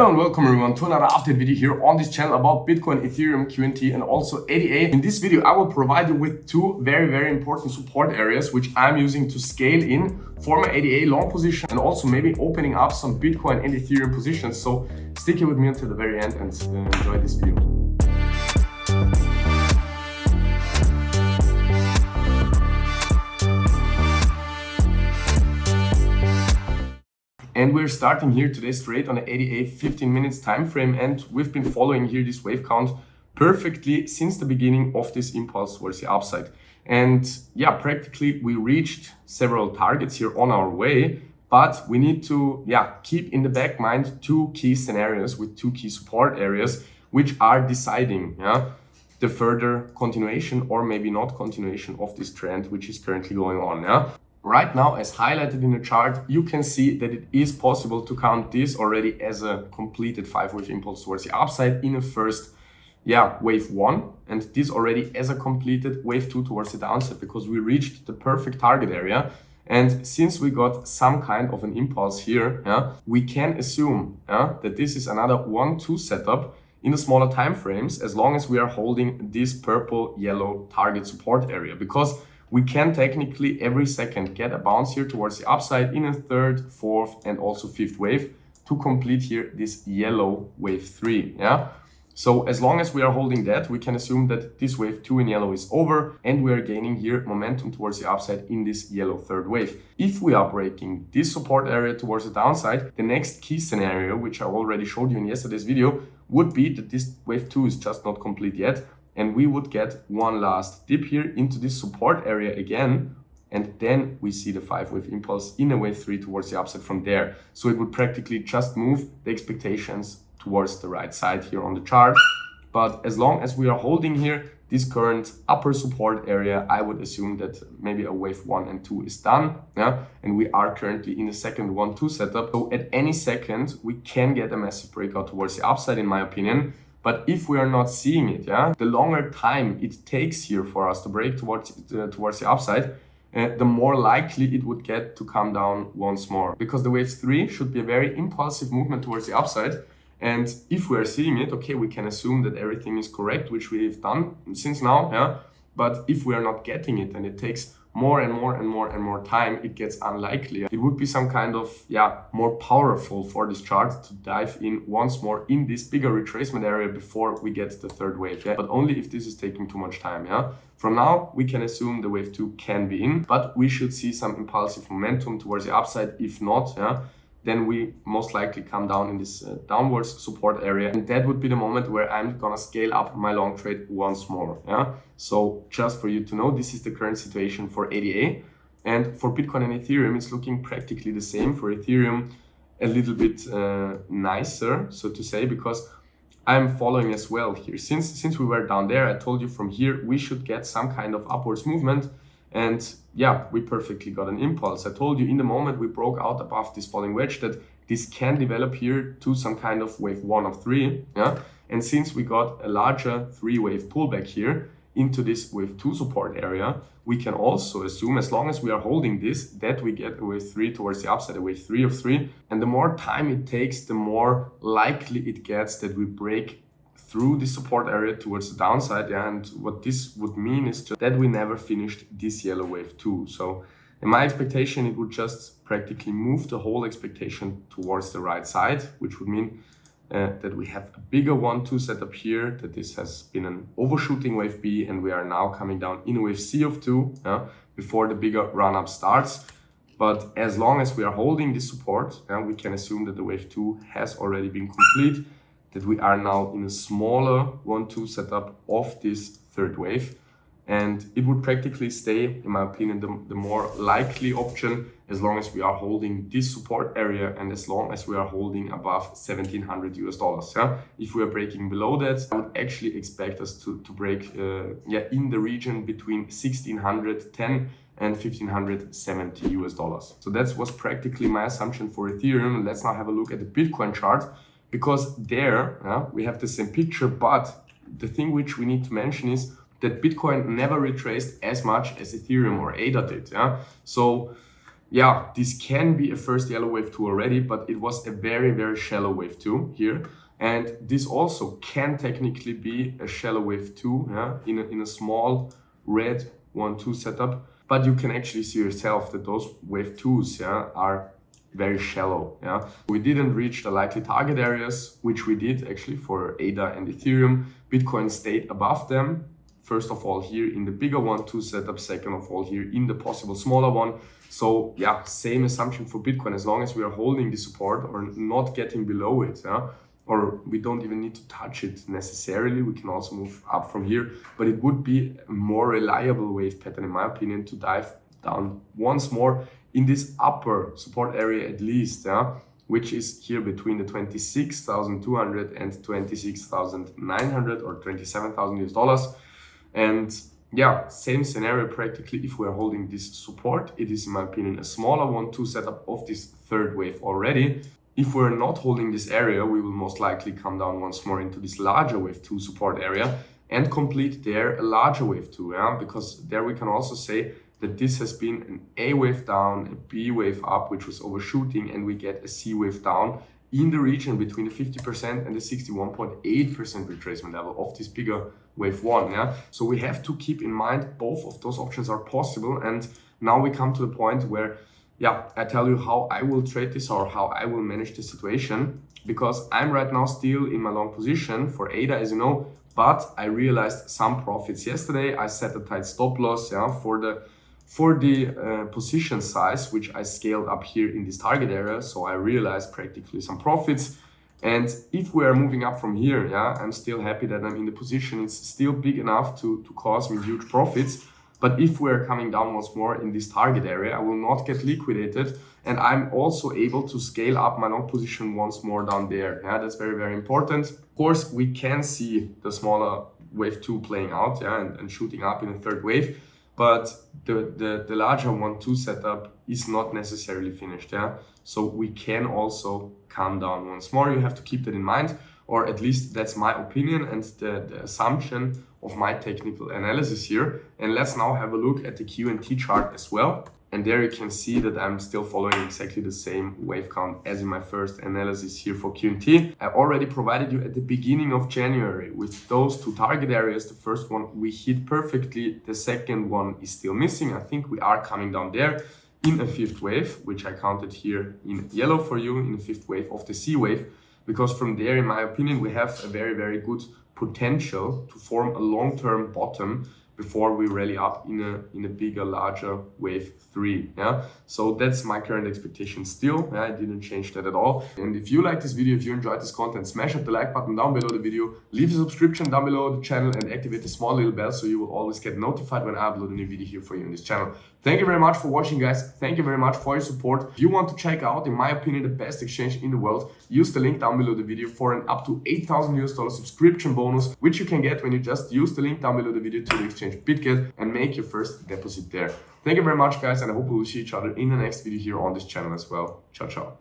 Hello and welcome everyone to another update video here on this channel about Bitcoin, Ethereum, QNT and also ADA. In this video, I will provide you with two very important support areas which I'm using to scale in for my ADA long position and also maybe opening up some Bitcoin and Ethereum positions. So stick here with me until the very end and enjoy this video. And we're starting here today straight on an ADA 15 minutes time frame, and we've been following here this wave count perfectly since the beginning of this impulse towards the upside. And yeah, practically we reached several targets here on our way, but we need to keep in the back mind two key scenarios with two key support areas which are deciding the further continuation or maybe not continuation of this trend which is currently going on. Right now, as highlighted in the chart, you can see that it is possible to count this already as a completed 5-wave impulse towards the upside in a first wave 1, and this already as a completed wave 2 towards the downside, because we reached the perfect target area. And since we got some kind of an impulse here, we can assume that this is another 1-2 setup in the smaller time frames, as long as we are holding this purple yellow target support area, because we can technically every second get a bounce here towards the upside in a third, fourth, and also fifth wave to complete here this yellow wave 3. So as long as we are holding that, we can assume that this wave 2 in yellow is over and we are gaining here momentum towards the upside in this yellow third wave. If we are breaking this support area towards the downside, the next key scenario, which I already showed you in yesterday's video, would be that this wave 2 is just not complete yet, and we would get one last dip here into this support area again, and then we see the 5-wave impulse in a wave 3 towards the upside from there. So it would practically just move the expectations towards the right side here on the chart. But as long as we are holding here this current upper support area, I would assume that maybe a wave 1 and 2 is done. And we are currently in the second 1-2 setup. So at any second, we can get a massive breakout towards the upside, in my opinion. But if we are not seeing it, the longer time it takes here for us to break towards the upside, the more likely it would get to come down once more. Because the wave 3 should be a very impulsive movement towards the upside. And if we are seeing it, okay, we can assume that everything is correct, which we've done since now. But if we are not getting it and it takes more and more time, it gets unlikely. It would be some kind of more powerful for this chart to dive in once more in this bigger retracement area before we get the third wave. But only if this is taking too much time. From now, we can assume the wave 2 can be in, but we should see some impulsive momentum towards the upside. If not, then we most likely come down in this downwards support area, and that would be the moment where I'm gonna scale up my long trade once more. So just for you to know, this is the current situation for ADA, and for Bitcoin and Ethereum it's looking practically the same. For Ethereum a little bit nicer, so to say, because I'm following as well here. Since we were down there, I told you from here we should get some kind of upwards movement. And we perfectly got an impulse. I told you in the moment we broke out above this falling wedge that this can develop here to some kind of wave 1 of 3. And since we got a larger 3-wave pullback here into this wave 2 support area, we can also assume, as long as we are holding this, that we get a wave 3 towards the upside, a wave 3 of 3. And the more time it takes, the more likely it gets that we break through the support area towards the downside. And what this would mean is just that we never finished this yellow wave 2. So in my expectation, it would just practically move the whole expectation towards the right side, which would mean that we have a bigger 1-2 setup here, that this has been an overshooting wave B, and we are now coming down in a wave C of 2 before the bigger run up starts. But as long as we are holding this support, we can assume that the wave 2 has already been complete, that we are now in a smaller 1-2 setup of this third wave. And it would practically stay, in my opinion, the more likely option, as long as we are holding this support area and as long as we are holding above $1,700. If we are breaking below that, I would actually expect us to break in the region between $1,610 and $1,570. So that was practically my assumption for Ethereum. And let's now have a look at the Bitcoin chart, because there we have the same picture, but the thing which we need to mention is that Bitcoin never retraced as much as Ethereum or ADA did. So yeah, this can be a first yellow wave 2 already, but it was a very, very shallow wave 2 here. And this also can technically be a shallow wave 2, yeah, in a small red 1-2 setup. But you can actually see yourself that those wave 2s, yeah, are very shallow. Yeah, we didn't reach the likely target areas, which we did actually for ADA and Ethereum. Bitcoin stayed above them. First of all, here in the bigger 1-2 setup, second of all, here in the possible smaller one. So yeah, same assumption for Bitcoin. As long as we are holding the support or not getting below it, yeah, or we don't even need to touch it necessarily, we can also move up from here. But it would be a more reliable wave pattern, in my opinion, to dive down once more in this upper support area at least, yeah, which is here between the 26,200 and 26,900 or $27,000. And yeah, same scenario practically. If we're holding this support, it is in my opinion a smaller 1-2 setup of this third wave already. If we're not holding this area, we will most likely come down once more into this larger wave 2 support area and complete there a larger wave 2, yeah, because there we can also say that this has been an A wave down, a B wave up, which was overshooting, and we get a C wave down in the region between the 50% and the 61.8% retracement level of this bigger wave 1. Yeah, so we have to keep in mind both of those options are possible. And now we come to the point where, yeah, I tell you how I will trade this or how I will manage the situation, because I'm right now still in my long position for ADA, as you know, but I realized some profits yesterday. I set a tight stop loss, yeah, for the position size, which I scaled up here in this target area. So I realized practically some profits. And if we are moving up from here, yeah, I'm still happy that I'm in the position. It's still big enough to cause me huge profits. But if we're coming down once more in this target area, I will not get liquidated. And I'm also able to scale up my long position once more down there. Yeah, that's very, very important. Of course, we can see the smaller wave 2 playing out, yeah, and shooting up in a third wave. But the larger 1-2 setup is not necessarily finished, yeah. So we can also come down once more. You have to keep that in mind, or at least that's my opinion and the assumption of my technical analysis here. And let's now have a look at the Q&T chart as well. And there you can see that I'm still following exactly the same wave count as in my first analysis here for Q&T. I already provided you at the beginning of January with those two target areas. The first one we hit perfectly. The second one is still missing. I think we are coming down there in a fifth wave, which I counted here in yellow for you, in the fifth wave of the C wave. Because from there, in my opinion, we have a very, very good potential to form a long-term bottom before we rally up in a bigger, larger wave 3. Yeah, so that's my current expectation still. Yeah, I didn't change that at all. And if you like this video, if you enjoyed this content, smash up the like button down below the video, leave a subscription down below the channel, and activate the small little bell so you will always get notified when I upload a new video here for you on this channel. Thank you very much for watching, guys. Thank you very much for your support. If you want to check out, in my opinion, the best exchange in the world, use the link down below the video for an up to $8,000 subscription bonus, which you can get when you just use the link down below the video to the Exchange BITGET and make your first deposit there. Thank you very much, guys, and I hope we will see each other in the next video here on this channel as well. Ciao, ciao.